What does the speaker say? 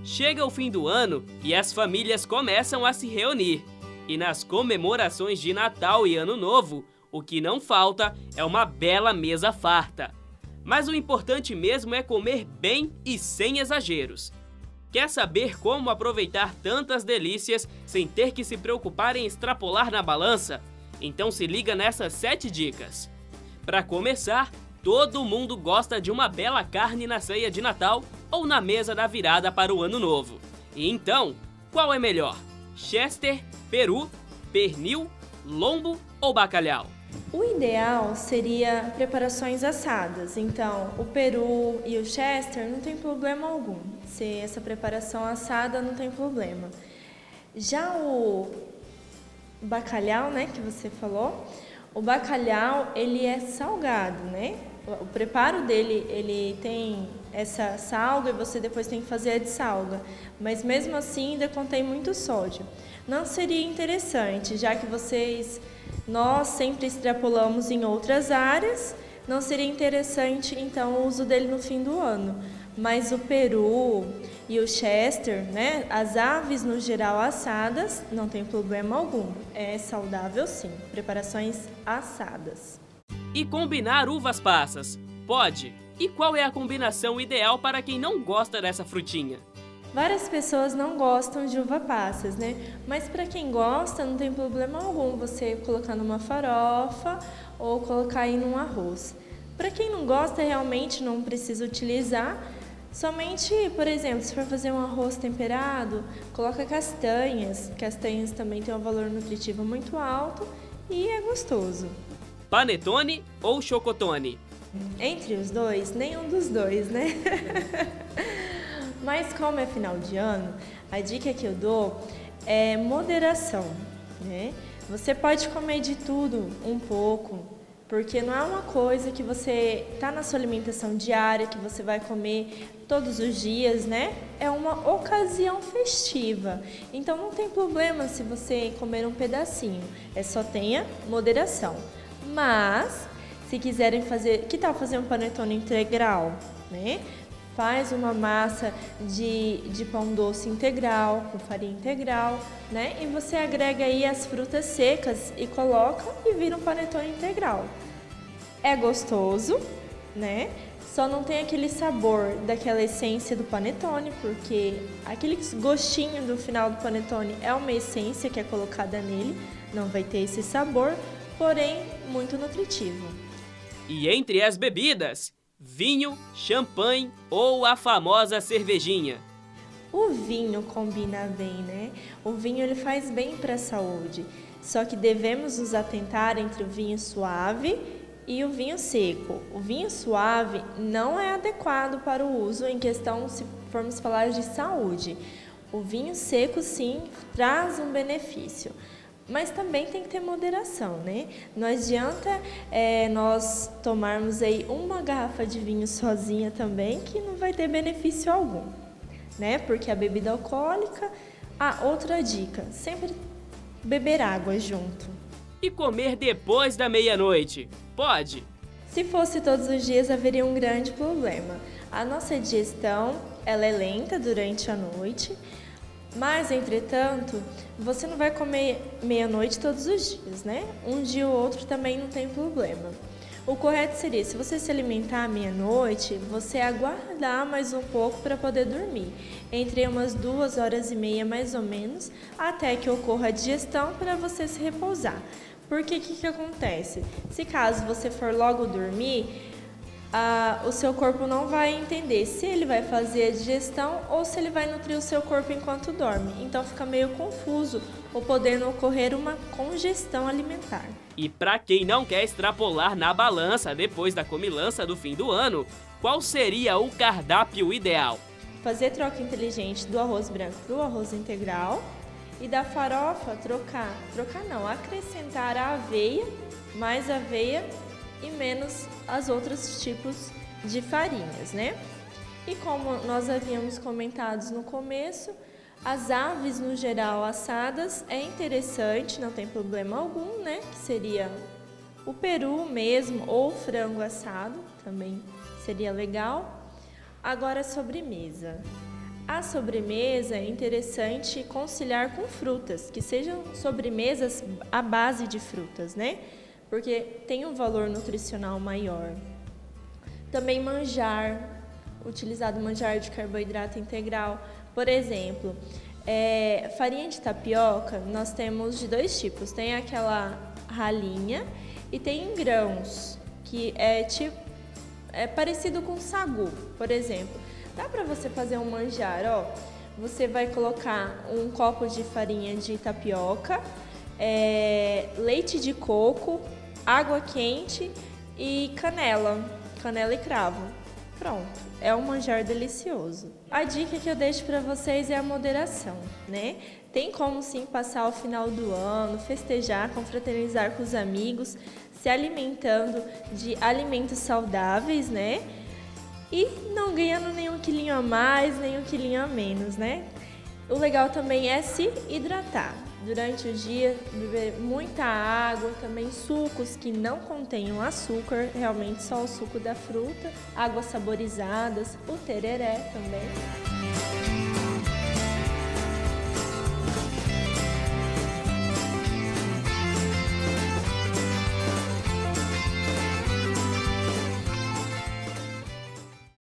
Chega o fim do ano e as famílias começam a se reunir. E nas comemorações de Natal e Ano Novo, o que não falta é uma bela mesa farta. Mas o importante mesmo é comer bem e sem exageros. Quer saber como aproveitar tantas delícias sem ter que se preocupar em extrapolar na balança? Então se liga nessas 7 dicas. Para começar, todo mundo gosta de uma bela carne na ceia de Natal ou na mesa da virada para o Ano Novo. E então, qual é melhor? Chester, peru, pernil, lombo ou bacalhau? O ideal seria preparações assadas, então o peru e o chester não tem problema algum. Se essa preparação assada não tem problema. Já o bacalhau, né, que você falou, o bacalhau ele é salgado, né? O preparo dele, ele tem essa salga e você depois tem que fazer a dessalga. Mas mesmo assim ainda contém muito sódio. Não seria interessante, já que nós sempre extrapolamos em outras áreas, não seria interessante então o uso dele no fim do ano. Mas o peru e o chester, né, as aves no geral assadas, não tem problema algum. É saudável sim, preparações assadas. E combinar uvas passas? Pode! E qual é a combinação ideal para quem não gosta dessa frutinha? Várias pessoas não gostam de uva passas, né? Mas para quem gosta, não tem problema algum você colocar numa farofa ou colocar aí num arroz. Para quem não gosta, realmente não precisa utilizar. Somente, por exemplo, se for fazer um arroz temperado, coloca castanhas. Castanhas também têm um valor nutritivo muito alto e é gostoso. Panetone ou chocotone? Entre os dois, nenhum dos dois, né? Mas como é final de ano, a dica que eu dou é moderação, né? Você pode comer de tudo um pouco, porque não é uma coisa que você tá na sua alimentação diária, que você vai comer todos os dias, né? É uma ocasião festiva. Então não tem problema se você comer um pedacinho, só tenha moderação. Mas se quiserem fazer, que tal fazer um panetone integral, né? Faz uma massa de pão doce integral, com farinha integral, né? E você agrega aí as frutas secas e coloca e vira um panetone integral. É gostoso, né? Só não tem aquele sabor daquela essência do panetone, porque aquele gostinho do final do panetone é uma essência que é colocada nele, não vai ter esse sabor, porém muito nutritivo. E entre as bebidas, vinho, champanhe ou a famosa cervejinha? O vinho combina bem, né? O vinho ele faz bem para a saúde, só que devemos nos atentar entre o vinho suave e o vinho seco. O vinho suave não é adequado para o uso em questão se formos falar de saúde. O vinho seco sim traz um benefício. Mas também tem que ter moderação, né? Não adianta nós tomarmos aí uma garrafa de vinho sozinha também, que não vai ter benefício algum, né? Porque a bebida alcoólica, outra dica, sempre beber água junto. E comer depois da meia-noite? Pode? Se fosse todos os dias, haveria um grande problema. A nossa digestão, ela é lenta durante a noite, mas, entretanto, você não vai comer meia-noite todos os dias, né? Um dia ou outro também não tem problema. O correto seria, se você se alimentar à meia-noite, você aguardar mais um pouco para poder dormir. Entre umas 2h30 mais ou menos, até que ocorra a digestão para você se repousar. Porque o que acontece? Se caso você for logo dormir, o seu corpo não vai entender se ele vai fazer a digestão ou se ele vai nutrir o seu corpo enquanto dorme. Então fica meio confuso, ou podendo ocorrer uma congestão alimentar. E para quem não quer extrapolar na balança depois da comilança do fim do ano, qual seria o cardápio ideal? Fazer troca inteligente do arroz branco para o arroz integral e da farofa acrescentar a aveia, mais aveia e menos as outros tipos de farinhas, né? E como nós havíamos comentado no começo, as aves no geral assadas é interessante, não tem problema algum, né? Que seria o peru mesmo ou o frango assado, também seria legal. Agora a sobremesa. A sobremesa é interessante conciliar com frutas, que sejam sobremesas à base de frutas, né? Porque tem um valor nutricional maior. Também manjar, utilizado manjar de carboidrato integral. Por exemplo, farinha de tapioca, nós temos de dois tipos. Tem aquela ralinha e tem em grãos, que é parecido com sagu, por exemplo. Dá para você fazer um manjar, ó. Você vai colocar um copo de farinha de tapioca, leite de coco, água quente e canela e cravo. Pronto, é um manjar delicioso. A dica que eu deixo para vocês é a moderação, né? Tem como sim passar o final do ano, festejar, confraternizar com os amigos, se alimentando de alimentos saudáveis, né? E não ganhando nenhum quilinho a mais, nenhum quilinho a menos, né? O legal também é se hidratar. Durante o dia, beber muita água, também sucos que não contenham açúcar, realmente só o suco da fruta, águas saborizadas, o tereré também.